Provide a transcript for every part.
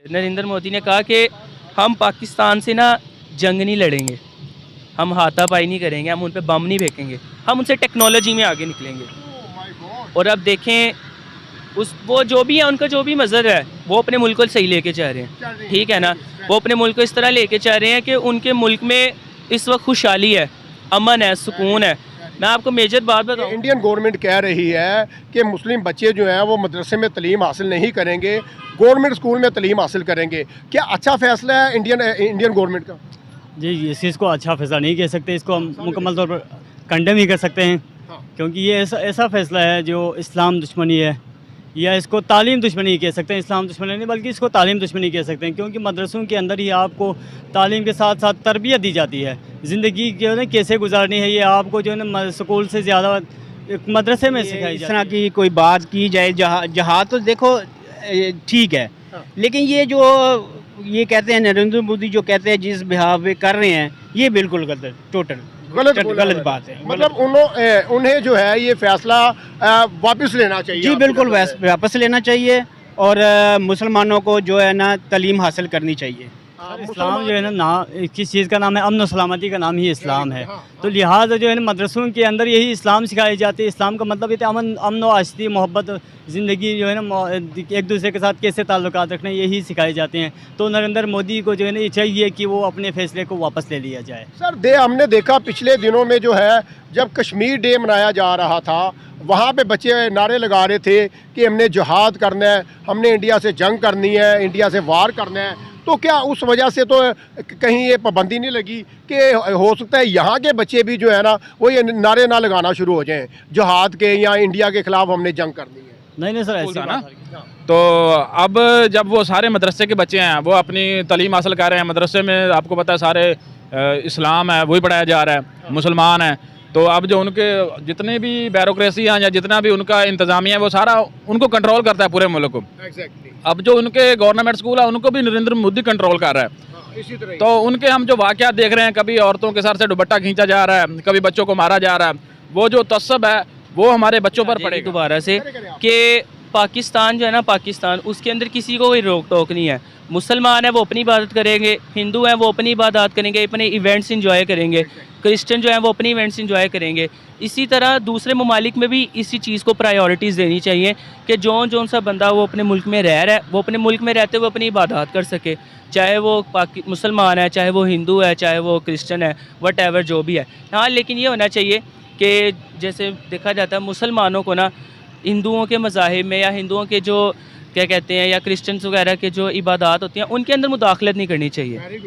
नरेंद्र मोदी ने कहा कि हम पाकिस्तान से ना जंग नहीं लड़ेंगे, हम हाथापाई नहीं करेंगे, हम उन पे बम नहीं फेंकेंगे, हम उनसे टेक्नोलॉजी में आगे निकलेंगे। और अब देखें वो जो भी है, उनका जो भी मज़हब है, वो अपने मुल्क को सही लेके जा रहे हैं, ठीक है ना। वो अपने मुल्क को इस तरह लेके जा रहे हैं कि उनके मुल्क में इस वक्त खुशहाली है, अमन है, सुकून है। मैं आपको मेजर बात बताऊं, इंडियन गवर्नमेंट कह रही है कि मुस्लिम बच्चे जो हैं वो मदरसे में तलीम हासिल नहीं करेंगे, गवर्नमेंट स्कूल में तलीम हासिल करेंगे। क्या अच्छा फैसला है इंडियन गवर्नमेंट का? जी, इस चीज़ को अच्छा फैसला नहीं कह सकते, इसको हम मुकम्मल तौर पर कंडेम ही कर सकते हैं, क्योंकि ये ऐसा फ़ैसला है जो इस्लाम दुश्मनी है, या इसको तालीम दुश्मनी कह सकते हैं। इस्लाम दुश्मनी नहीं बल्कि इसको तालीम दुश्मनी कह सकते हैं, क्योंकि मदरसों के अंदर ही आपको तालीम के साथ साथ तरबियत दी जाती है। ज़िंदगी जो है ना कैसे गुजारनी है, ये आपको जो है ना स्कूल से ज़्यादा मदरसे में सिखाई इस जाती तरह है। की कोई बात की जाए, जहाद तो देखो ठीक है, लेकिन ये जो ये कहते हैं नरेंद्र मोदी जो कहते हैं जिस बिहार पे कर रहे हैं, ये बिल्कुल गलत, टोटल गलत बात है। मतलब उन्हें जो है ये फैसला वापस लेना चाहिए। जी बिल्कुल वापस लेना चाहिए, और मुसलमानों को जो है ना तालीम हासिल करनी चाहिए। इस्लाम जो है ना किस चीज़ का नाम है, अमन और सलामती का नाम ही इस्लाम है। तो लिहाजा जो है ना मदरसों के अंदर यही इस्लाम सिखाई जाती है। इस्लाम का मतलब ये है अमन व आशिकी मोहब्बत, ज़िंदगी जो है ना एक दूसरे के साथ कैसे ताल्लुकात रखना, यही सिखाए जाते हैं। तो नरेंद्र मोदी को जो है ना ये चाहिए कि वो अपने फैसले को वापस ले लिया जाए। सर हमने देखा पिछले दिनों में जो है जब कश्मीर डे मनाया जा रहा था, वहाँ पे बच्चे नारे लगा रहे थे कि हमने जिहाद करना है, हमने इंडिया से जंग करनी है, इंडिया से वार करना है। तो क्या उस वजह से तो कहीं ये पाबंदी नहीं लगी कि हो सकता है यहाँ के बच्चे भी जो है ना वो ये नारे ना लगाना शुरू हो जाएं, जिहाद के या इंडिया के खिलाफ हमने जंग करनी है? नहीं सर, ऐसा ना। तो अब जब वो सारे मदरसे के बच्चे हैं, वो अपनी तालीम हासिल कर रहे हैं मदरसे में, आपको पता है सारे इस्लाम है वही पढ़ाया जा रहा है, मुसलमान हैं। तो अब जो उनके जितने भी ब्यूरोक्रेसी हैं या जितना भी उनका इंतज़ामिया है, वो सारा उनको कंट्रोल करता है पूरे मुल्क को। अब जो उनके गवर्नमेंट स्कूल है उनको भी नरेंद्र मोदी कंट्रोल कर रहा है। इसी तरह तो उनके हम जो वाक़यात देख रहे हैं, कभी औरतों के सर से दुपट्टा खींचा जा रहा है, कभी बच्चों को मारा जा रहा है, वो जो तस्सब है वो हमारे बच्चों पर पड़ेगा दोबारा से कि पाकिस्तान जो है ना, पाकिस्तान उसके अंदर किसी को कोई रोक टोक नहीं है। मुसलमान है वो अपनी इबादत करेंगे, हिंदू हैं वो अपनी इबादत करेंगे, अपने इवेंट्स इंजॉय करेंगे, क्रिश्चियन जो है वो अपनी इवेंट्स इंजॉय करेंगे। इसी तरह दूसरे ममालिक में भी इसी चीज़ को प्रायोरिटीज़ देनी चाहिए कि जौन सा बंदा वो अपने मुल्क में रह रहा है, वो अपने मुल्क में रहते हुए अपनी इबादत कर सके, चाहे वो मुसलमान है, चाहे वो हिंदू है, चाहे वो क्रिश्चियन है, वट जो भी है। हाँ, लेकिन ये होना चाहिए कि जैसे देखा जाता है मुसलमानों को ना हिंदुओं के मज़ाहिब में या हिंदुओं के जो क्या कहते हैं या क्रिश्चियंस वगैरह के जो इबादत होती हैं उनके अंदर मुदाखलत नहीं करनी चाहिए।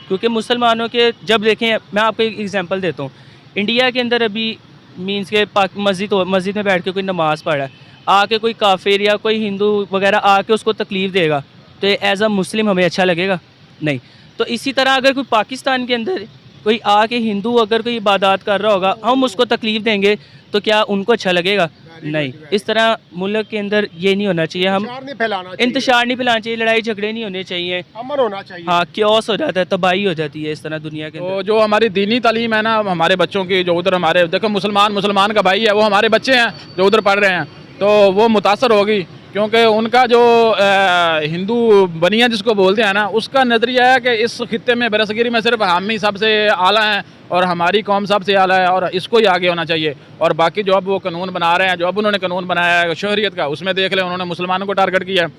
क्योंकि मुसलमानों के जब देखें, मैं आपको एक एग्जांपल देता हूँ, इंडिया के अंदर अभी मीन्स के मस्जिद में बैठ के कोई नमाज़ पढ़ा है, आके कोई काफिर या कोई हिंदू वगैरह आके उसको तकलीफ़ देगा तो एज़ अ मुस्लिम हमें अच्छा लगेगा? नहीं। तो इसी तरह अगर कोई पाकिस्तान के अंदर कोई आके हिंदू अगर कोई इबादत कर रहा होगा, हम उसको तकलीफ़ देंगे तो क्या उनको अच्छा लगेगा? नहीं। इस तरह मुल्क के अंदर ये नहीं होना चाहिए, हम इंतशार नहीं फैलाना चाहिए, लड़ाई झगड़े नहीं होने चाहिए, अमन होना चाहिए। हाँ, क्योस हो जाता है, तबाही हो जाती है इस तरह दुनिया के अंदर। तो जो हमारी दीनी तालीम है ना हमारे बच्चों की, जो उधर हमारे देखो मुसलमान का भाई है, वो हमारे बच्चे हैं जो उधर पढ़ रहे हैं, तो वो मुतासर होगी, क्योंकि उनका जो हिंदू बनिया जिसको बोलते हैं ना, उसका नज़रिया है कि इस खित्ते में बरसगिरी में सिर्फ हम ही सबसे आला हैं और हमारी कौम सबसे आला है और इसको ही आगे होना चाहिए। और बाकी जो अब वो कानून बना रहे हैं, जो अब उन्होंने कानून बनाया है शहरियत का, उसमें देख लें उन्होंने मुसलमानों को टारगेट किया है।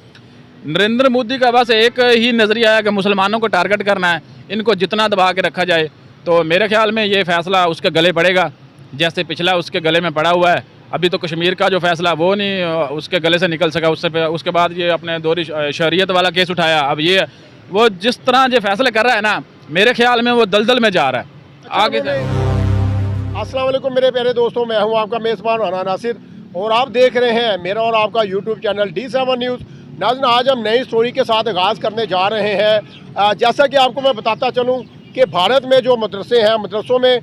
नरेंद्र मोदी का बस एक ही नज़रिया है कि मुसलमानों को टारगेट करना है, इनको जितना दबा के रखा जाए। तो मेरे ख्याल में ये फ़ैसला उसके गले पड़ेगा, जैसे पिछला उसके गले में पड़ा हुआ है। अभी तो कश्मीर का जो फैसला वो नहीं उसके गले से निकल सका, उसके बाद ये अपने दोहरी शहरियत वाला केस उठाया। अब ये वो जिस तरह जो फैसले कर रहा है ना, मेरे ख्याल में वो दलदल में जा रहा है आगे से। अस्सलाम वालेकुम मेरे प्यारे दोस्तों, मैं हूं आपका मेज़बान राना नासिर और आप देख रहे हैं मेरा और आपका यूट्यूब चैनल D7 न्यूज़। नाज़रीन, आज हम नई स्टोरी के साथ आगाज़ करने जा रहे हैं। जैसा कि आपको मैं बताता चलूँ कि भारत में जो मदरसे हैं, मदरसों में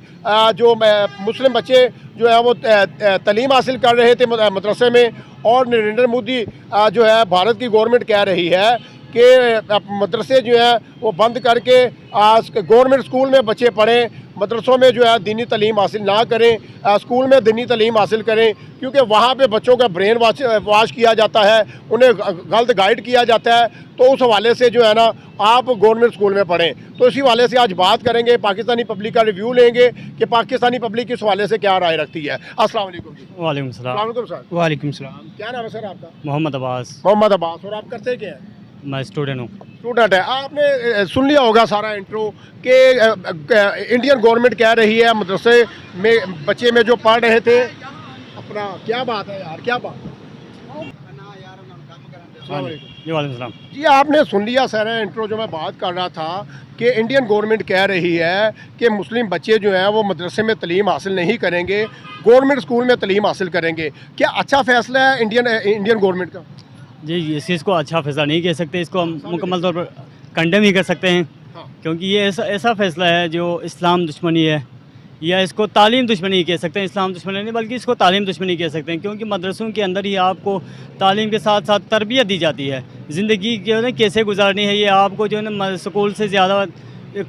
जो मुस्लिम बच्चे जो है वो तालीम हासिल कर रहे थे मदरसे में, और नरेंद्र मोदी जो है भारत की गवर्नमेंट कह रही है कि मदरसे जो है वो बंद करके गवर्नमेंट स्कूल में बच्चे पढ़ें, मदरसों में जो है दीनी तालीम हासिल ना करें, स्कूल में दीनी तालीम हासिल करें, क्योंकि वहाँ पे बच्चों का ब्रेन वाश किया जाता है, उन्हें गलत गाइड किया जाता है। तो उस हवाले से जो है ना आप गवर्नमेंट स्कूल में पढ़ें। तो इसी हवाले से आज बात करेंगे, पाकिस्तानी पब्लिक का रिव्यू लेंगे कि पाकिस्तानी पब्लिक इस हवाले से क्या राय रखती है। अस्सलाम वालेकुम जी। वालेकुम सलाम। वालेकुम सर। वालेकुम सलाम। क्या नाम है सर आपका? मोहम्मद अब्बास। मोहम्मद अब्बास। और आप करते क्या हैं? मैं स्टूडेंट हूँ। स्टूडेंट है। आपने सुन लिया होगा सारा इंट्रो कि इंडियन गवर्नमेंट कह रही है मदरसे में बच्चे में जो पढ़ रहे थे अपना, क्या बात है यार, क्या बात? जी वालेकुम सलाम। जी आपने सुन लिया सारा इंट्रो जो मैं बात कर रहा था कि इंडियन गवर्नमेंट कह रही है कि मुस्लिम बच्चे जो हैं वो मदरसे में तालीम हासिल नहीं करेंगे, गवर्नमेंट स्कूल में तालीम हासिल करेंगे। क्या अच्छा फैसला है इंडियन गवर्नमेंट का? जी इस चीज़ को अच्छा फैसला नहीं कह सकते, इसको हम मुकम्मल तौर पर कंडेम ही कर सकते हैं, क्योंकि ये ऐसा फैसला है जो इस्लाम दुश्मनी है, या इसको तालीम दुश्मनी कह सकते हैं। इस्लाम दुश्मनी नहीं बल्कि इसको तालीम दुश्मनी कह सकते हैं, क्योंकि मदरसों के अंदर ही आपको तालीम के साथ साथ तरबियत दी जाती है। ज़िंदगी जो है ना कैसे गुजारनी है ये आपको जो है ना स्कूल से ज़्यादा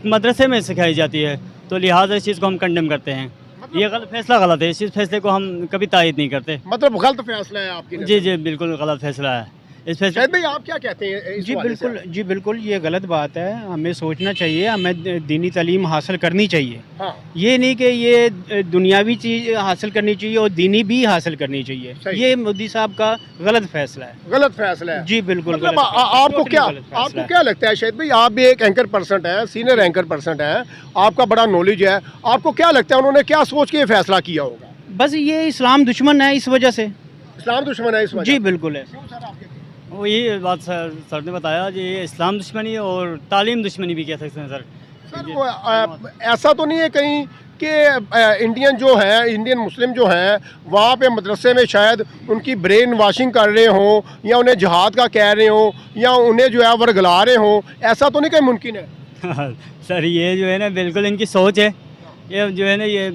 मदरसे में सिखाई जाती है। तो लिहाजा इस चीज़ को हम कंडेम करते हैं। ये फैसला गलत है, इस फैसले को हम कभी तायद नहीं करते। मतलब गलत फैसला है आपकी? जी बिल्कुल गलत फैसला है इस फैसले। शायद भाई आप क्या कहते हैं इस जी हवाले से? बिल्कुल, जी बिल्कुल, ये गलत बात है। हमें सोचना चाहिए, हमें दीनी तालीम हासिल करनी चाहिए। हाँ। ये नहीं कि ये दुनियावी चीज़ हासिल करनी चाहिए और दीनी भी हासिल करनी चाहिए। सही। ये मोदी साहब का गलत फैसला है। गलत फैसला है। जी बिल्कुल मतलब गलत फैसला है। आपको Totally क्या गलत फैसला आपको है। क्या लगता है? शायद भाई आप भी एक एंकर पर्सन है, सीनियर एंकर पर्सन है, आपका बड़ा नॉलेज है, आपको क्या लगता है उन्होंने क्या सोच के ये फैसला किया होगा? बस ये इस्लाम दुश्मन है, इस वजह से। इस्लाम दुश्मन है इस वजह? जी बिल्कुल है। क्यों सर आपके? वो ये बात सर ने बताया जी, ये इस्लाम दुश्मनी और तालीम दुश्मनी भी कह सकते हैं सर। सर वो ऐसा तो नहीं है कहीं कि इंडियन मुस्लिम जो हैं वहाँ पे मदरसे में शायद उनकी ब्रेन वाशिंग कर रहे हों, या उन्हें जिहाद का कह रहे हों, या उन्हें जो है वर्गला रहे हों? ऐसा तो नहीं कहीं मुमकिन है? सर ये जो है ना बिल्कुल इनकी सोच है, ये जो है ना ये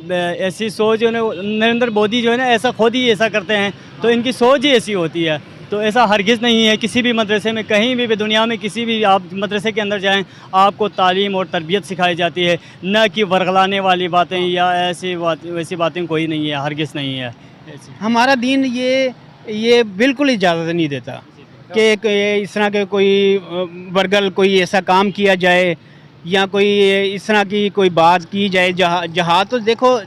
ऐसी सोच जो है ना नरेंद्र मोदी जो है ना ऐसा खुद ही ऐसा करते हैं, तो इनकी सोच ही ऐसी होती है। तो ऐसा हरगिज़ नहीं है। किसी भी मदरसे में कहीं भी दुनिया में किसी भी आप मदरसे के अंदर जाएं, आपको तालीम और तरबियत सिखाई जाती है, न कि वर्गलाने वाली बातें या वैसी बातें कोई नहीं है, हरगिज़ नहीं है। हमारा दीन ये बिल्कुल इजाज़त नहीं देता कि इस तरह के कोई वर्गल कोई ऐसा काम किया जाए या कोई इस तरह की कोई बात की जाए। जहाँ तो देखो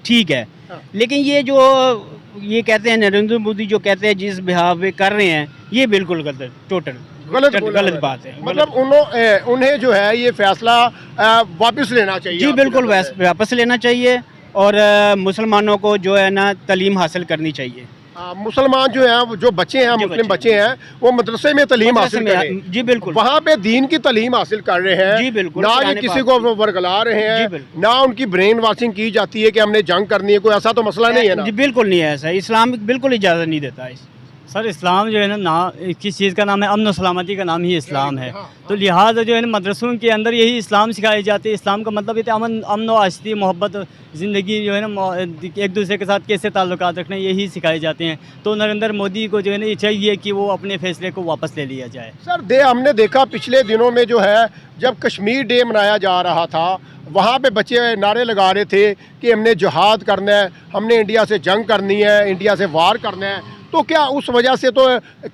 ठीक है, लेकिन ये कहते हैं नरेंद्र मोदी जो कहते हैं जिस बिहाव पे कर रहे हैं, ये बिल्कुल गलत, टोटल गलत बात है। मतलब उन्हें जो है ये फैसला वापस लेना चाहिए। जी बिल्कुल वापस लेना चाहिए, और मुसलमानों को जो है ना तालीम हासिल करनी चाहिए। मुसलमान जो हैं, जो बच्चे हैं, मुस्लिम बच्चे हैं, वो मदरसे में तालीम हासिल करें। जी बिल्कुल, वहाँ पे दीन की तालीम हासिल कर रहे हैं। जी बिल्कुल, ना ये किसी को वर्गला रहे हैं, ना उनकी ब्रेन वॉशिंग की जाती है कि हमने जंग करनी है, कोई ऐसा तो मसला नहीं है ना? जी बिल्कुल नहीं है ऐसा। इस्लाम बिल्कुल इजाज़त नहीं देता इस। सर इस्लाम जो है ना किस चीज़ का नाम है? अमन और सलामती का नाम ही इस्लाम है। तो लिहाजा जो है ना मदरसों के अंदर यही इस्लाम सिखाई जाती है। इस्लाम का मतलब ये है अमन और आशिकी मोहब्बत, ज़िंदगी जो है ना एक दूसरे के साथ कैसे ताल्लुकात रखना, यही सिखाए जाते हैं। तो नरेंद्र मोदी को जो है ना ये चाहिए कि वो अपने फैसले को वापस ले लिया जाए। सर हमने देखा पिछले दिनों में जो है जब कश्मीर डे मनाया जा रहा था, वहाँ पे बच्चे नारे लगा रहे थे कि हमने जिहाद करना है, हमने इंडिया से जंग करनी है, इंडिया से वार करना है। तो क्या उस वजह से तो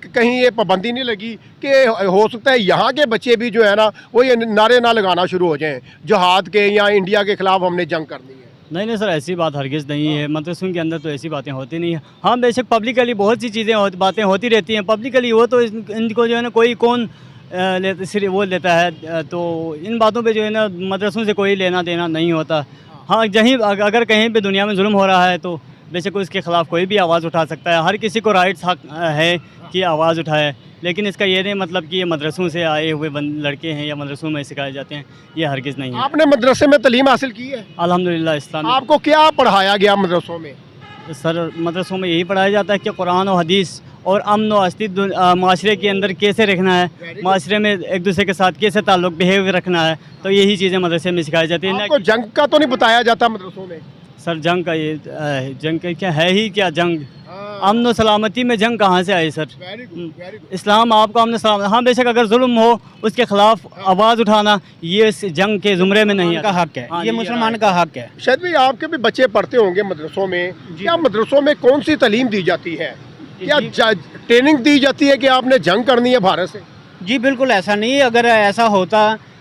कहीं ये पाबंदी नहीं लगी कि हो सकता है यहाँ के बच्चे भी जो है ना वो ये नारे ना लगाना शुरू हो जाएं जिहाद के, या इंडिया के खिलाफ हमने जंग करनी है? नहीं सर, ऐसी बात हरगिज़ नहीं है। मदरसों के अंदर तो ऐसी बातें होती नहीं है। हाँ बेशक पब्लिकली बहुत सी चीज़ें बातें होती रहती हैं पब्लिकली, वो तो इनको जो है ना कोई कौन सिर्फ वो लेता है। तो इन बातों पे जो है ना मदरसों से कोई लेना देना नहीं होता। हाँ अगर कहीं पे दुनिया में जुल्म हो रहा है तो बेशक उसके ख़िलाफ़ कोई भी आवाज़ उठा सकता है। हर किसी को राइट्स हक है कि आवाज़ उठाए, लेकिन इसका ये नहीं मतलब कि ये मदरसों से आए हुए लड़के हैं या मदरसों में सिखाए जाते हैं, ये हरगिज़ नहीं है। आपने मदरसे में तालीम हासिल की है? अल्हम्दुलिल्लाह। इस्लाम आपको क्या पढ़ाया गया मदरसों में? सर मदरसों में यही पढ़ाया जाता है कि कुरान और हदीस और अमन और अस्तित्व माशरे के अंदर कैसे रखना है, माशरे में एक दूसरे के साथ कैसे ताल्लुक़ बिहेव रखना है। तो यही चीज़ें मदरसे में सिखाई जाती हैं। आपको जंग का तो नहीं बताया जाता मदरसों में? सर जंग का ये जंग का क्या है ही क्या जंग? अमन और सलामती में जंग कहाँ से आई sir? Very good, very good. Islam आपको अमन सलामत, हाँ बेशक अगर जुल्म हो उसके खिलाफ आवाज़ उठाना ये इस जंग के ज़ुमरे में नहीं का आता। हक है, हाँ, ये मुसलमान का हक है। शायद भाई आपके भी बच्चे पढ़ते होंगे मदरसों में, क्या मदरसों में कौन सी तालीम दी जाती है? क्या ट्रेनिंग दी जाती है कि आपने जंग करनी है भारत से? जी बिल्कुल ऐसा नहीं है, अगर ऐसा होता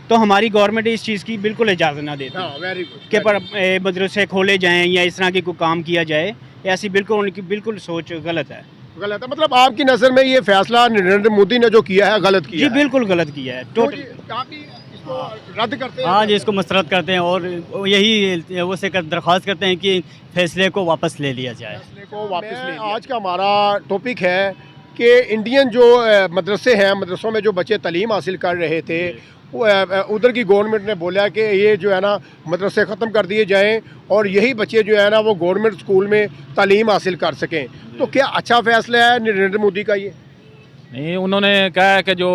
तो हमारी गवर्नमेंट इस चीज़ की बिल्कुल इजाज़त ना देती वेरी गुड कि पर मदरसे खोले जाएं या इस तरह की कोई काम किया जाए, ऐसी बिल्कुल उनकी बिल्कुल सोच गलत है। गलत है, मतलब आपकी नज़र में ये फैसला नरेंद्र मोदी ने जो किया है गलत किया जी है? बिल्कुल गलत किया है, तो टोटल। जी, आप भी इसको रद्द करते हैं? हाँ जी, इसको मसरत करते हैं और यही वो से दरख्वास्त करते हैं कि फैसले को वापस ले लिया जाए। फैसले को वापस ले लिया। आज का हमारा टॉपिक है कि इंडियन जो मदरसे हैं, मदरसों में जो बच्चे तालीम हासिल कर रहे थे, उधर की गवर्नमेंट ने बोला कि ये जो है ना मदरसे ख़त्म कर दिए जाएं और यही बच्चे जो है ना वो गवर्नमेंट स्कूल में तालीम हासिल कर सकें। तो क्या अच्छा फैसला है नरेंद्र मोदी का ये? नहीं, उन्होंने कहा है कि जो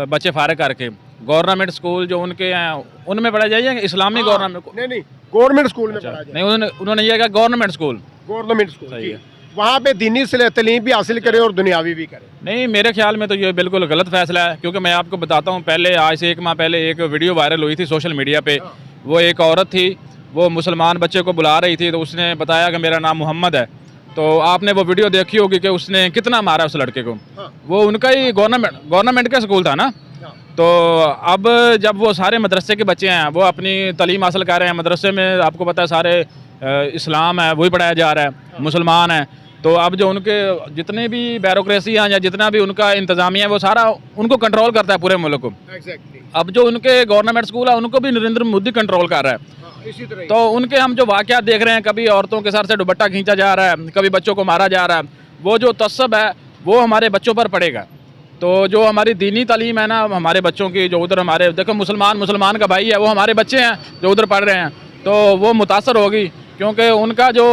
बच्चे फारिग करके गवर्नमेंट स्कूल जो उनके हैं उनमें पढ़ा जाइए, इस्लामी गवर्नमेंट नहीं गवर्नमेंट स्कूल में पढ़ा जाए। नहीं, उन्होंने ये कहा गवर्नमेंट स्कूल स्कूल सही है। वहाँ पे दीनी तालीम भी हासिल करें और दुनियावी भी करें। नहीं, मेरे ख्याल में तो ये बिल्कुल गलत फैसला है, क्योंकि मैं आपको बताता हूँ, पहले आज से 1 माह पहले एक वीडियो वायरल हुई थी सोशल मीडिया पे। वो एक औरत थी, वो मुसलमान बच्चे को बुला रही थी, तो उसने बताया कि मेरा नाम मोहम्मद है। तो आपने वो वीडियो देखी होगी कि उसने कितना मारा उस लड़के को। वो उनका ही गवर्नमेंट का स्कूल था ना। तो अब जब वो सारे मदरसे के बच्चे हैं, वो अपनी तालीम हासिल कर रहे हैं मदरसे में, आपको पता है सारे इस्लाम है वही पढ़ाया जा रहा है, मुसलमान है। तो अब जो उनके जितने भी ब्यूरोक्रेसी हैं या जितना भी उनका इंतज़ामिया है, वो सारा उनको कंट्रोल करता है पूरे मुल्क को। अब जो उनके गवर्नमेंट स्कूल है उनको भी नरेंद्र मोदी कंट्रोल कर रहा है। इसी तरह तो उनके हम जो वाक़यात देख रहे हैं, कभी औरतों के सर से दुपट्टा खींचा जा रहा है, कभी बच्चों को मारा जा रहा है, वो जो तस्सब है वो हमारे बच्चों पर पड़ेगा। तो जो हमारी दीनी तालीम है ना हमारे बच्चों की, जो उधर हमारे देखो मुसलमान का भाई है, वो हमारे बच्चे हैं जो उधर पढ़ रहे हैं, तो वो मुतासर होगी, क्योंकि उनका जो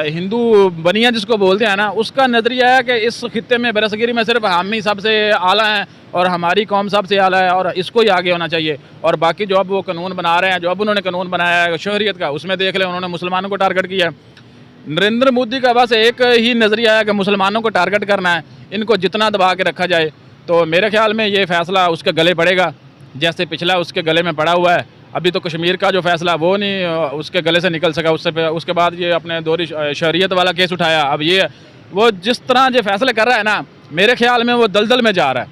हिंदू बनिया जिसको बोलते हैं ना, उसका नज़रिया है कि इस खित्ते में बरसगीरी में सिर्फ हम ही सबसे आला हैं और हमारी कौम सबसे आला है और इसको ही आगे होना चाहिए। और बाकी जो अब वो कानून बना रहे हैं, जो अब उन्होंने कानून बनाया है शहरियत का, उसमें देख लें उन्होंने मुसलमानों को टारगेट किया है। नरेंद्र मोदी का बस एक ही नज़रिया है कि मुसलमानों को टारगेट करना है, इनको जितना दबा के रखा जाए। तो मेरे ख्याल में ये फ़ैसला उसके गले पड़ेगा, जैसे पिछला उसके गले में पड़ा हुआ है। अभी तो कश्मीर का जो फैसला वो नहीं उसके गले से निकल सका, उसके बाद ये अपने दोहरी शहरियत वाला केस उठाया। अब ये वो जिस तरह जो फैसले कर रहा है ना, मेरे ख्याल में वो दलदल में जा रहा है।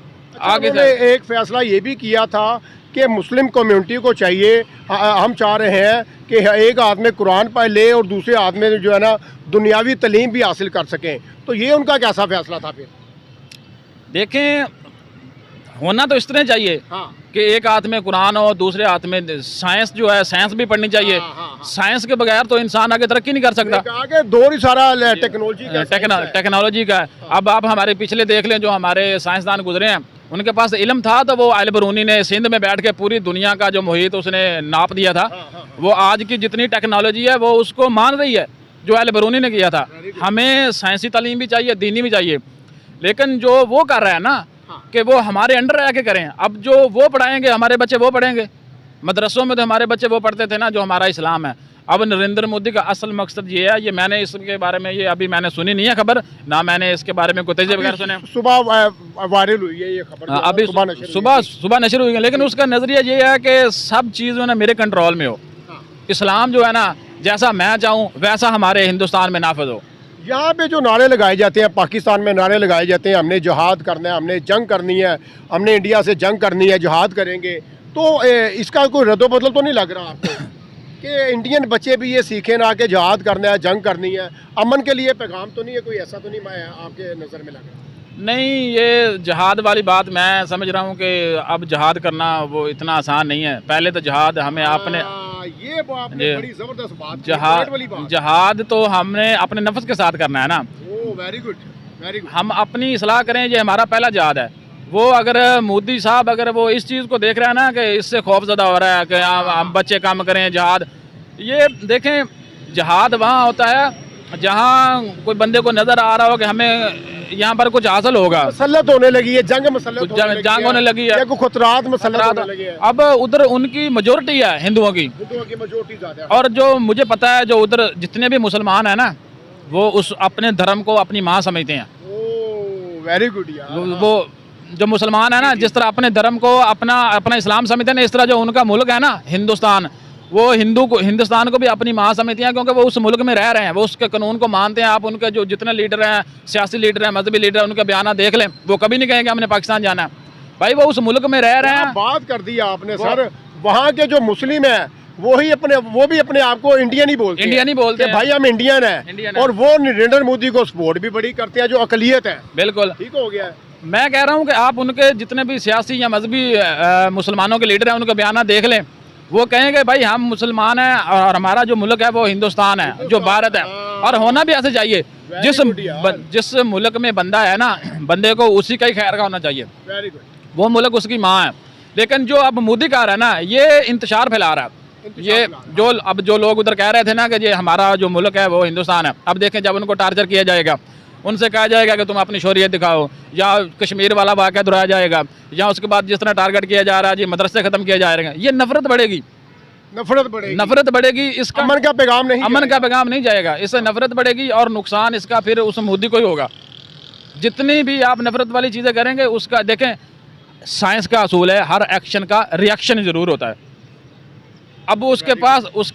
आगे से एक फैसला ये भी किया था कि मुस्लिम कम्युनिटी को चाहिए, हम चाह रहे हैं कि एक हाथ में कुरान पढ़ ले और दूसरे हाथ में जो है ना दुनियावी तालीम भी हासिल कर सकें। तो ये उनका कैसा फैसला था फिर? देखें, होना तो इस तरह चाहिए कि एक हाथ में कुरान और दूसरे हाथ में साइंस, जो है साइंस भी पढ़नी चाहिए। साइंस के बगैर तो इंसान आगे तरक्की नहीं कर सकता। आगे दौर ही सारा टेक्नोलॉजी का है। अब आप हमारे पिछले देख लें, जो हमारे साइंसदान गुजरे हैं, उनके पास इल्म था, तो वो अल बरूनी ने सिंध में बैठ के पूरी दुनिया का जो मुहित उसने नाप दिया था। वो आज की जितनी टेक्नोलॉजी है वो उसको मान रही है जो अल बरूनी ने किया था। हमें साइंसी तालीम भी चाहिए, दीनी भी चाहिए, लेकिन जो वो कर रहा है ना कि वो हमारे अंडर रह के करें। अब जो वो पढ़ाएंगे हमारे बच्चे वो पढ़ेंगे। मदरसों में तो हमारे बच्चे वो पढ़ते थे ना जो हमारा इस्लाम है। अब नरेंद्र मोदी का असल मकसद ये है, ये मैंने इसके बारे में ये अभी मैंने सुनी नहीं है खबर ना, मैंने इसके बारे में कोई तजर्बे वगैरह सुने। सुबह वायरल हुई है ये खबर, अभी सुबह नशर हुई है, लेकिन उसका नज़रिया ये है कि सब चीज़ जो है मेरे कंट्रोल में हो। इस्लाम जो है ना, जैसा मैं चाहूँ वैसा हमारे हिंदुस्तान में नाफिज हो। यहाँ पे जो नारे लगाए जाते हैं, पाकिस्तान में नारे लगाए जाते हैं, हमने जिहाद करना है, हमने जंग करनी है, हमने इंडिया से जंग करनी है, जिहाद करेंगे, तो इसका कोई रद्दोबदल तो नहीं लग रहा आपको कि इंडियन बच्चे भी ये सीखें ना कि जिहाद करना है, जंग करनी है, अमन के लिए पैगाम तो नहीं है? कोई ऐसा तो नहीं आपके नज़र में लग रहा? नहीं, ये जिहाद वाली बात मैं समझ रहा हूँ कि अब जिहाद करना वो इतना आसान नहीं है। पहले तो जिहाद हमें आपने ये आपने बड़ी ज़बरदस्त बात, जिहाद तो हमने अपने नफ्स के साथ करना है ना। Very good, very good. हम अपनी इसलाह करें, ये हमारा पहला जिहाद है। वो अगर मोदी साहब अगर वो इस चीज़ को देख रहे हैं ना कि इससे खौफजदा हो रहा है कि हम बच्चे काम करें, जिहाद, ये देखें जिहाद वहाँ होता है जहाँ कोई बंदे को नज़र आ रहा हो कि हमें यहाँ पर कुछ हासिल होगा। मसल्लत होने लगी है, जंग होने लगी है, खुतरात मसल्लत होने लगी है। अब उधर उनकी मेजोरिटी है हिंदुओं की मेजोरिटी ज़्यादा है। और जो मुझे पता है जो उधर जितने भी मुसलमान हैं ना, वो उस अपने धर्म को अपनी माँ समझते हैं। ओह वेरी गुड यार। वो जो मुसलमान है ना, जिस तरह अपने धर्म को अपना इस्लाम समझते हैं ना, इस तरह जो उनका मुल्क है ना हिंदुस्तान, वो हिंदुस्तान को भी अपनी माँ समझते हैं, क्योंकि वो उस मुल्क में रह रहे हैं, वो उसके कानून को मानते हैं। आप उनके जो जितने लीडर हैं, सियासी लीडर हैं, मजहबी लीडर हैं, उनके बयान देख लें, वो कभी नहीं कहेंगे हमने पाकिस्तान जाना है। भाई वो उस मुल्क में रह रहे हैं। बात कर दी आपने सर, वहाँ के जो मुस्लिम है वो भी अपने आप को इंडियन ही बोलते हैं। भाई हम इंडियन हैं, और वो नरेंद्र मोदी को सपोर्ट भी बड़ी करते हैं, जो अकलियत है। बिल्कुल ठीक हो गया है। मैं कह रहा हूँ कि आप उनके जितने भी सियासी या मजहबी मुसलमानों के लीडर हैं, उनके बयान देख लें, वो कहेंगे भाई हम मुसलमान हैं और हमारा जो मुल्क है वो हिंदुस्तान है, जो भारत है, और होना भी ऐसे चाहिए। जिस मुल्क में बंदा है ना, बंदे को उसी का ही खैर का होना चाहिए। Very good. वो मुल्क उसकी माँ है। लेकिन जो अब मोदी का रहा है ना, ये इंतशार फैला रहा है। ये जो लोग उधर कह रहे थे ना कि ये हमारा जो मुल्क है वो हिंदुस्तान है, अब देखें जब उनको टार्चर किया जाएगा, उनसे कहा जाएगा कि तुम अपनी शौरियत दिखाओ, या कश्मीर वाला वाक़या दोहराया जाएगा, या उसके बाद जिस तरह टारगेट किया जा रहा है जी मदरसे ख़त्म किया जाएगा, ये नफरत बढ़ेगी। इसका अमन का पैगाम नहीं जाएगा, इससे नफरत बढ़ेगी और नुकसान इसका फिर उस मोदी को ही होगा। जितनी भी आप नफरत वाली चीज़ें करेंगे, उसका देखें साइंस का असूल है, हर एक्शन का रिएक्शन ज़रूर होता है। अब उसके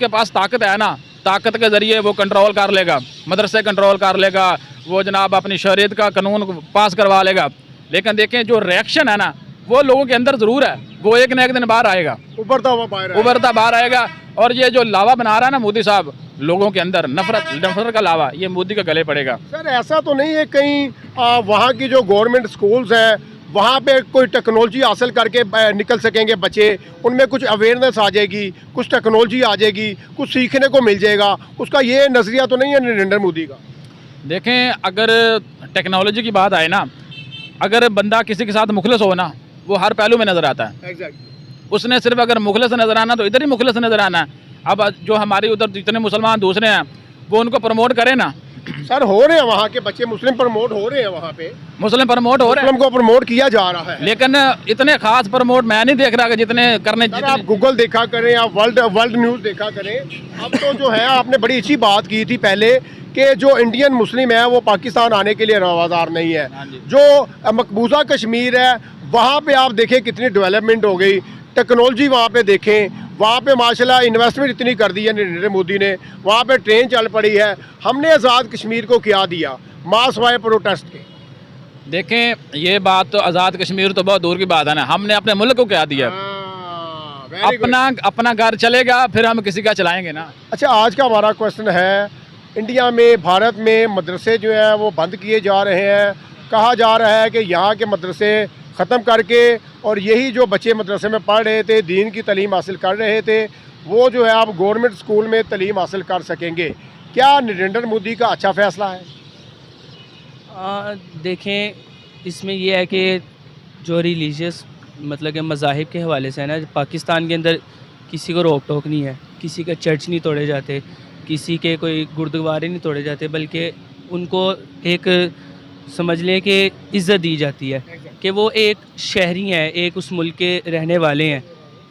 पास ताकत है ना, ताकत के ज़रिए वो कंट्रोल कर लेगा, मदरसे कंट्रोल कर लेगा, वो जनाब अपनी शरीयत का कानून पास करवा लेगा। लेकिन देखें जो रिएक्शन है ना, वो लोगों के अंदर ज़रूर है, वो एक न एक दिन बाहर आएगा, उभरता बाहर आएगा। और ये जो लावा बना रहा है ना मोदी साहब, लोगों के अंदर नफरत का लावा, ये मोदी के गले पड़ेगा। सर ऐसा तो नहीं है कहीं वहाँ की जो गवर्नमेंट स्कूल्स हैं, वहाँ पे कोई टेक्नोलॉजी हासिल करके निकल सकेंगे बच्चे, उनमें कुछ अवेयरनेस आ जाएगी, कुछ टेक्नोलॉजी आ जाएगी, कुछ सीखने को मिल जाएगा, उसका ये नज़रिया तो नहीं है नरेंद्र मोदी का? देखें अगर टेक्नोलॉजी की बात आए ना, अगर बंदा किसी के साथ मुखलिस हो ना, वो हर पहलू में नज़र आता है। उसने सिर्फ अगर मुखलिस नज़र आना तो इधर ही मुखलिस नज़र आना है। अब जो हमारे उधर जितने मुसलमान दूसरे हैं, वो उनको प्रमोट करें ना। सर हो रहे हैं वहाँ के बच्चे, मुस्लिम प्रमोट हो रहे हैं, वहाँ पे मुस्लिम प्रमोट हो रहे हैं, मुस्लिम को प्रमोट किया जा रहा है, लेकिन इतने खास प्रमोट मैं नहीं देख रहा कि जितने करने। आप गूगल देखा करें, आप वर्ल्ड न्यूज़ देखा करें। अब तो जो है आपने बड़ी अच्छी बात की थी पहले कि जो इंडियन मुस्लिम है वो पाकिस्तान आने के लिए रवादार नहीं है। जो मकबूजा कश्मीर है, वहाँ पे आप देखें कितनी डेवलपमेंट हो गई, टेक्नोलॉजी वहाँ पे देखें, वहाँ पे माशाल्लाह इन्वेस्टमेंट इतनी कर दी है नरेंद्र मोदी ने, वहाँ पे ट्रेन चल पड़ी है। हमने आज़ाद कश्मीर को क्या दिया मास वाए प्रोटेस्ट के? देखें ये बात तो आज़ाद कश्मीर तो बहुत दूर की बात है ना, हमने अपने मुल्क को क्या दिया। अपना घर चलेगा फिर हम किसी का चलाएंगे ना। अच्छा, आज का हमारा क्वेश्चन है, इंडिया में भारत में मदरसे जो हैं वो बंद किए जा रहे हैं। कहा जा रहा है कि यहाँ के मदरसे ख़त्म करके, और यही जो बच्चे मदरसे में पढ़ रहे थे, दीन की तालीम हासिल कर रहे थे, वो जो है आप गवर्नमेंट स्कूल में तालीम हासिल कर सकेंगे। क्या नरेंद्र मोदी का अच्छा फ़ैसला है? देखें इसमें यह है कि जो रिलीजियस मतलब कि मज़ाहिब के हवाले से है ना, पाकिस्तान के अंदर किसी को रोक टोक नहीं है, किसी का चर्च नहीं तोड़े जाते, किसी के कोई गुरुद्वारे नहीं तोड़े जाते, बल्कि उनको एक समझ लें कि इज़्ज़त दी जाती है कि वो एक शहरी हैं, एक उस मुल्क के रहने वाले हैं,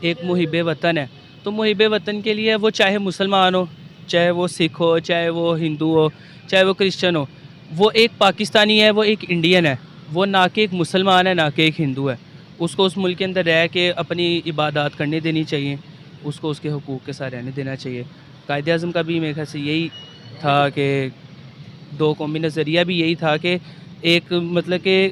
एक मुहिब वतन है। तो मुहिब वतन के लिए वो चाहे मुसलमान हो, चाहे वो सिख हो, चाहे वो हिंदू हो, चाहे वो क्रिश्चियन हो, वो एक पाकिस्तानी है, वो एक इंडियन है, वो ना कि एक मुसलमान है ना कि एक हिंदू है। उसको उस मुल्क के अंदर रह के अपनी इबादत करने देनी चाहिए, उसको उसके हुकूक के साथ रहने देना चाहिए। कायदे आज़म का भी मेरे ख्याल से यही था कि दो कौमी नज़रिया भी यही था कि एक मतलब कि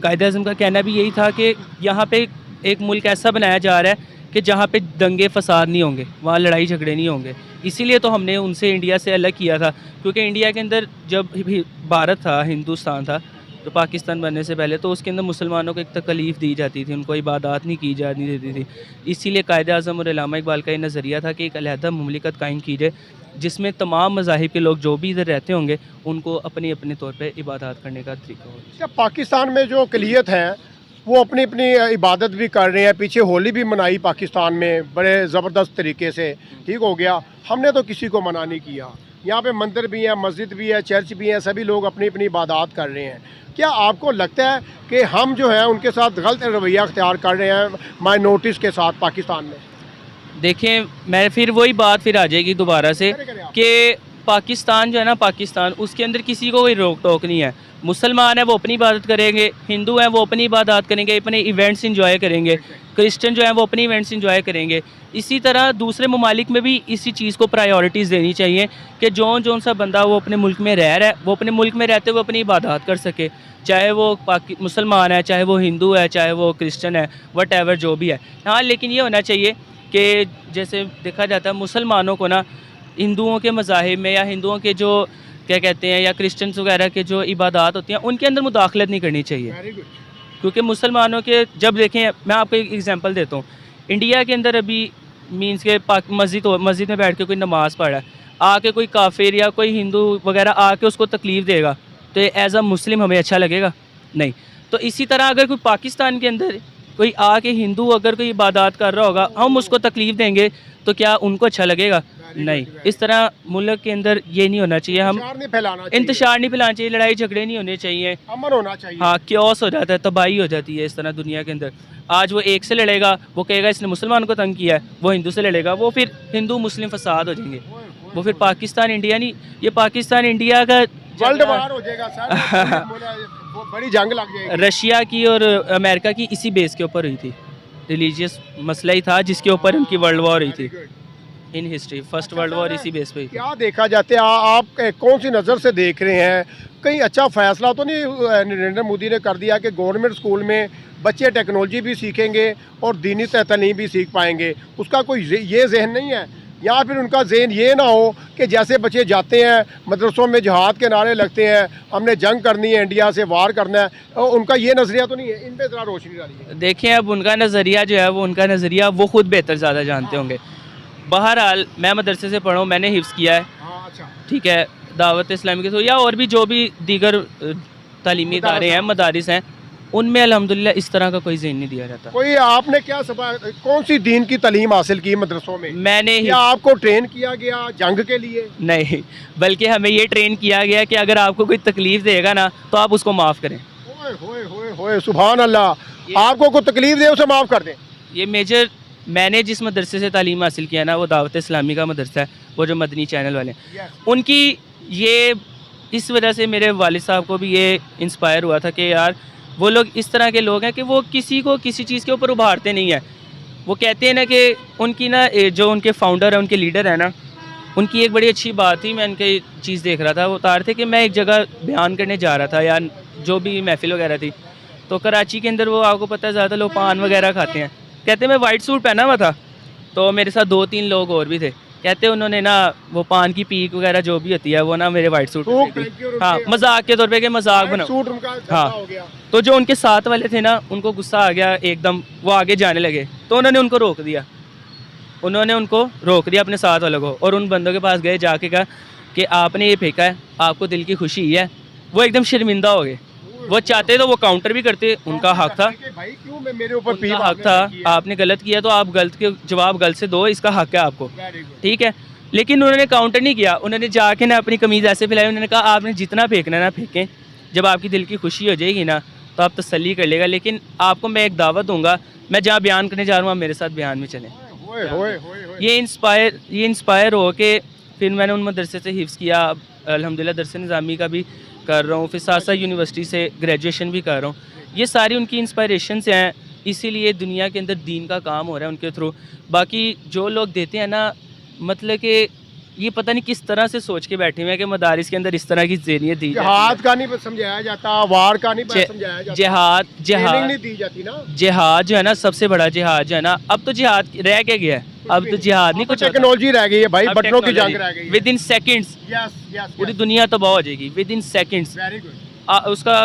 कायदे आज़म का कहना भी यही था कि यहाँ पे एक मुल्क ऐसा बनाया जा रहा है कि जहाँ पे दंगे फसाद नहीं होंगे, वहाँ लड़ाई झगड़े नहीं होंगे। इसीलिए तो हमने उनसे इंडिया से अलग किया था, क्योंकि इंडिया के अंदर जब भी भारत था, हिंदुस्तान था, तो पाकिस्तान बनने से पहले तो उसके अंदर मुसलमानों को एक तकलीफ़ दी जाती थी, उनको इबादत नहीं की जाती देती थी। इसीलिए कायदे आज़म और अल्लामा इकबाल का ये नज़रिया था कि एक अलहदा मुमलिकत कायम की जाए, जिसमें तमाम मज़ाहिब के लोग जो भी इधर रहते होंगे उनको अपने अपने तौर पर इबादत करने का तरीका हो। क्या पाकिस्तान में जो अक़लियत है वो अपनी अपनी इबादत भी कर रहे हैं? पीछे होली भी मनाई पाकिस्तान में बड़े ज़बरदस्त तरीके से, ठीक हो गया। हमने तो किसी को मना नहीं किया। यहाँ पे मंदिर भी है, मस्जिद भी है, चर्च भी है, सभी लोग अपनी अपनी इबादत कर रहे हैं। क्या आपको लगता है कि हम जो है उनके साथ गलत रवैया अख्तियार कर रहे हैं माइनॉरिटीज़ के साथ पाकिस्तान में? देखें मैं फिर वही बात फिर आ जाएगी दोबारा से कि पाकिस्तान जो है ना, पाकिस्तान, उसके अंदर किसी को कोई रोक टोक नहीं है। मुसलमान है वो अपनी इबादत करेंगे, हिंदू हैं वो अपनी इबादत करेंगे, अपने इवेंट्स इंजॉय करेंगे, क्रिश्चियन जो हैं वो अपनी इवेंट्स इंजॉय करेंगे। इसी तरह दूसरे ममालिक में भी इसी चीज़ को प्रायोरिटीज़ देनी चाहिए कि जौन सा बंदा वो अपने मुल्क में रह रहा है, वो अपने मुल्क में रहते हुए अपनी इबादत कर सके, चाहे वो मुसलमान है, चाहे वो हिंदू है, चाहे वो क्रिश्चियन है, वट एवर जो भी है। हाँ, लेकिन ये होना चाहिए कि जैसे देखा जाता है मुसलमानों को ना हिंदुओं के मज़ाहिब में या हिंदुओं के जो क्या कहते हैं या क्रिश्चियंस वगैरह के जो इबादत होती हैं उनके अंदर मुदाखलत नहीं करनी चाहिए। क्योंकि मुसलमानों के जब देखें, मैं आपको एक एग्जांपल देता हूँ, इंडिया के अंदर अभी मींस के मस्जिद में बैठ के कोई नमाज़ पढ़ा है, आके कोई काफिर या कोई हिंदू वगैरह आके उसको तकलीफ़ देगा तो एज़ अ मुस्लिम हमें अच्छा लगेगा? नहीं। तो इसी तरह अगर कोई पाकिस्तान के अंदर कोई आके हिंदू अगर कोई इबादत कर रहा होगा, हम उसको तकलीफ़ देंगे तो क्या उनको अच्छा लगेगा? नहीं। इस तरह मुल्क के अंदर ये नहीं होना चाहिए, हम इंतशार नहीं फैलाना चाहिए, लड़ाई झगड़े नहीं होने चाहिए, अमन होना चाहिए। हाँ, क्योस हो जाता है, तबाही हो जाती है इस तरह दुनिया के अंदर। आज वो एक से लड़ेगा, वो कहेगा इसने मुसलमान को तंग किया है, वो हिंदू से लड़ेगा, वो फिर हिंदू मुस्लिम फसाद हो जाएंगे, वो फिर पाकिस्तान इंडिया नहीं, ये पाकिस्तान इंडिया का वर्ल्ड वार हो जाएगा सर। वो बड़ी जंग लग जाएगी। रशिया की और अमेरिका की इसी बेस के ऊपर हुई थी, रिलीजियस मसला ही था जिसके ऊपर उनकी वर्ल्ड वॉर हुई थी in history. First world war इसी बेस पे हुई थी। क्या देखा जाते हैं, आप कौन सी नज़र से देख रहे हैं? कहीं अच्छा फैसला तो नहीं नरेंद्र मोदी ने कर दिया कि गवर्नमेंट स्कूल में बच्चे टेक्नोलॉजी भी सीखेंगे और दीनी तालीम भी सीख पाएंगे? उसका कोई ये जहन नहीं है, या फिर उनका जहन ये ना हो कि जैसे बच्चे जाते हैं मदरसों में जिहाद के नारे लगते हैं, हमने जंग करनी है, इंडिया से वार करना है, और उनका ये नज़रिया तो नहीं है? इन पे ज़रा रोशनी डालिए। देखें, अब उनका नज़रिया जो है वो उनका नज़रिया वो खुद बेहतर ज़्यादा जानते होंगे। बहरहाल मैं मदरसे से पढ़ा हूँ, मैंने हिफ्ज़ किया है, अच्छा, ठीक है, दावत इस्लामी के थ्रू या और भी जो भी दीगर तालीमी इदारे हैं, मदारिस हैं, उनमें अल्हम्दुलिल्लाह इस तरह का कोई ज़हन नहीं दिया जाता। कोई आपने क्या कौन सी दीन की तालीम हासिल की मदरसों में? मैंने या आपको ट्रेन किया गया जंग के लिए? नहीं, बल्कि हमें ये ट्रेन किया गया कि अगर आपको कोई तकलीफ़ देगा ना तो आप उसको माफ़ करें। होए होए होए होए, सुभान अल्लाह। आपको कोई तकलीफ़ दे उसे माफ़ कर दें। ये मेजर मैंने जिस मदरसे से तालीम हासिल किया ना वो दावत इस्लामी का मदरसा है, वो जो मदनी चैनल वाले हैं, उनकी ये इस वजह से मेरे वालिद साहब को भी ये इंस्पायर हुआ था कि यार वो लोग इस तरह के लोग हैं कि वो किसी को किसी चीज़ के ऊपर उभारते नहीं हैं। वो कहते हैं ना कि उनकी ना जो उनके फाउंडर है, उनके लीडर है ना, उनकी एक बड़ी अच्छी बात थी, मैं उनकी चीज़ देख रहा था, वो उतार थे कि मैं एक जगह बयान करने जा रहा था या जो भी महफिल वगैरह थी, तो कराची के अंदर वो आपको पता है ज़्यादा लोग पान वगैरह खाते हैं। कहते मैं वाइट सूट पहना हुआ था, तो मेरे साथ 2-3 लोग और भी थे, कहते उन्होंने ना वो पान की पीक वगैरह जो भी होती है वो ना मेरे वाइट सूट पे, हाँ, मजाक के तौर पे कि मजाक बना सूट उनका हाँ हो गया। तो जो उनके साथ वाले थे ना उनको गुस्सा आ गया एकदम, वो आगे जाने लगे, तो उन्होंने उनको रोक दिया, अपने साथ वालों को, और उन बंदों के पास गए, जाके कहा कि आपने ये फेंका है, आपको दिल की खुशी है। वो एकदम शर्मिंदा हो गए, वो चाहते तो वो काउंटर भी करते, उनका हक था, भाई क्यों मेरे ऊपर उनका हक था, आपने गलत किया तो आप गलत के जवाब गलत से दो, इसका हक है आपको, ठीक है। लेकिन उन्होंने काउंटर नहीं किया, उन्होंने जाके ना अपनी कमीज़ ऐसे फैलाई, उन्होंने कहा आपने जितना फेंकना ना फेंकें, जब आपकी दिल की खुशी हो जाएगी ना तो आप तसल्ली कर लेगा, लेकिन आपको मैं एक दावत दूंगा, मैं जहाँ बयान करने जा रहा हूँ आप मेरे साथ बयान में चलें। ये इंस्पायर हो के फिर मैंने उन मदरसे से हिफ्ज़ किया, अल्हम्दुलिल्लाह दरस निज़ामी का भी कर रहा हूँ, फिर साथ साथ यूनिवर्सिटी से ग्रेजुएशन भी कर रहा हूँ। ये सारी उनकी इंस्पायरेशन से हैं, इसीलिए दुनिया के अंदर दीन का काम हो रहा है उनके थ्रू। बाकी जो लोग देते हैं ना, मतलब कि ये पता नहीं किस तरह से सोच के बैठे हुए हैं कि मदारिस के अंदर इस तरह की ज़हनियत दी जाती है। जिहाद का नहीं समझाया जाता, वार का नहीं समझाया जाता, जिहाद नहीं दी जाती ना। जिहाद जो है ना, सबसे बड़ा जिहाद जो है ना, अब तो जिहाद रह के गया है, अब तो जिहाद नहीं, कुछ टेक्नोलॉजी रह गई है भाई, बटनों की जंग रह गई है। विद इन सेकेंड्स पूरी दुनिया तबाह हो जाएगी, विद इन सेकेंड्स उसका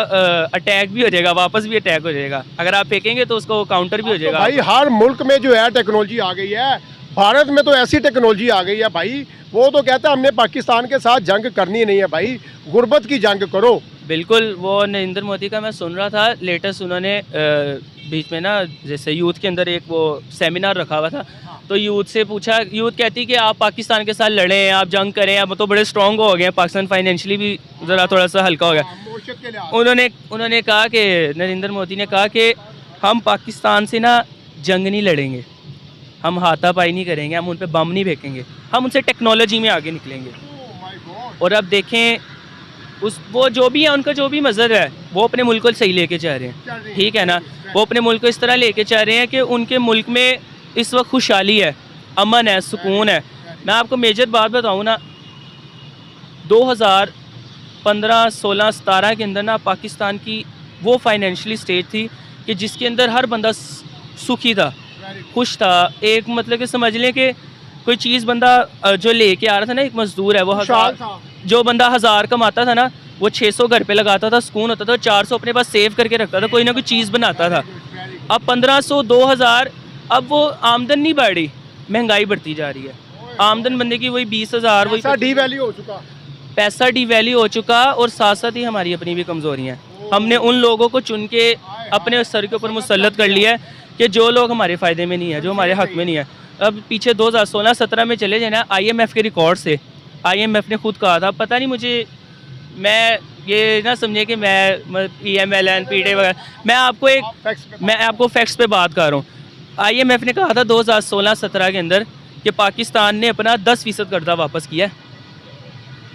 अटैक भी हो जाएगा, वापस भी अटैक हो जाएगा, अगर आप फेंकेंगे तो उसको काउंटर भी हो जाएगा। भाई हर मुल्क में जो है टेक्नोलॉजी आ गई है, भारत में तो ऐसी टेक्नोलॉजी आ गई है भाई, वो तो कहता है हमने पाकिस्तान के साथ जंग करनी नहीं है भाई, गुर्बत की जंग करो। बिल्कुल, वो नरेंद्र मोदी का मैं सुन रहा था लेटेस्ट, उन्होंने बीच में ना जैसे यूथ के अंदर एक वो सेमिनार रखा हुआ था, तो यूथ से पूछा, यूथ कहती कि आप पाकिस्तान के साथ लड़ें, आप जंग करें, आप तो बड़े स्ट्रॉन्ग हो गए हैं, पाकिस्तान फाइनेंशियली भी ज़रा थोड़ा सा हल्का हो गया। उन्होंने कहा कि नरेंद्र मोदी ने कहा कि हम पाकिस्तान से ना जंग नहीं लड़ेंगे, हम हाथापाई नहीं करेंगे, हम उन पर बम नहीं फेंकेंगे, हम उनसे टेक्नोलॉजी में आगे निकलेंगे। और अब देखें वो जो भी है, उनका जो भी मज़हब है, वो अपने मुल्क को सही लेके जा रहे हैं, ठीक है ना। वो अपने मुल्क को इस तरह लेके जा रहे हैं कि उनके मुल्क में इस वक्त खुशहाली है, अमन है, सुकून है। मैं आपको मेजर बात बताऊँ ना, 2015, 16, 17 के अंदर ना पाकिस्तान की वो फाइनेंशियली स्टेट थी कि जिसके अंदर हर बंदा सुखी था, खुश था। एक मतलब कि समझ लें कि कोई चीज़ बंदा जो लेके आ रहा था ना, एक मजदूर है, वो जो बंदा 1000 कमाता था ना, वो 600 घर पे लगाता था, सुकून होता था, 400 अपने पास सेव करके रखता था, कोई ना कोई चीज़ बनाता था। अब 1500, 2000, अब वो आमदन नहीं बढ़ रही, महंगाई बढ़ती जा रही है। आमदन बंदे की वही 20,000, वही डीवैल्यू हो चुका, पैसा डीवैल्यू हो चुका, और साथ साथ ही हमारी अपनी भी कमज़ोरी हैं। हमने उन लोगों को चुन के अपने सर के ऊपर मुसल्लत कर लिया है कि जो लोग हमारे फ़ायदे में नहीं है, जो हमारे हक़ में नहीं है। अब पीछे 2016-17 में चले जाए ना, IMF के रिकॉर्ड से, IMF ने खुद कहा था, पता नहीं मुझे, मैं ये ना समझे कि मैं PMLN, PD वगैरह, मैं आपको फैक्ट्स पे बात कर रहा हूँ। IMF ने कहा था 2016-17 के अंदर कि पाकिस्तान ने अपना 10% कर्जा वापस किया है।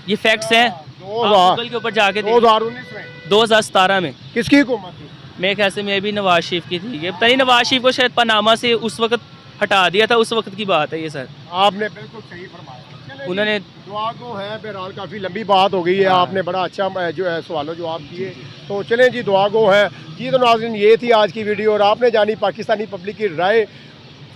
ये फैक्ट्स हैं, गूगल के ऊपर जाके 2017 में। किसकी हुकूमत थी? मेरे ख्याल से मैं भी नवाज शरीफ की थी। पता नहीं, नवाज शरीफ को शायद पनामा से उस वक्त हटा दिया था, उस वक्त की बात है ये सर। आपने बिल्कुल सही फरमाया। उन्होंने दुआ को है, बहरहाल काफ़ी लंबी बात हो गई है, आपने बड़ा अच्छा जो है सवालों जवाब किए, तो चलें जी, दुआ को है जी। तो नाज़रीन, ये थी आज की वीडियो, और आपने जानी पाकिस्तानी पब्लिक की राय।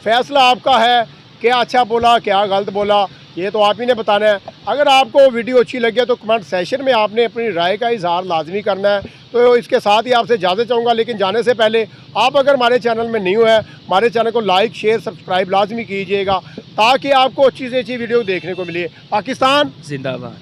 फैसला आपका है, क्या अच्छा बोला, क्या गलत बोला, ये तो आप ही ने बताना है। अगर आपको वीडियो अच्छी लगे तो कमेंट सेशन में आपने अपनी राय का इजहार लाजमी करना है। तो इसके साथ ही आपसे इजाज़त चाहूँगा, लेकिन जाने से पहले आप अगर हमारे चैनल में न्यू है, हमारे चैनल को लाइक, शेयर, सब्सक्राइब लाजमी कीजिएगा, ताकि आपको अच्छी से अच्छी वीडियो देखने को मिले। पाकिस्तान जिंदाबाद।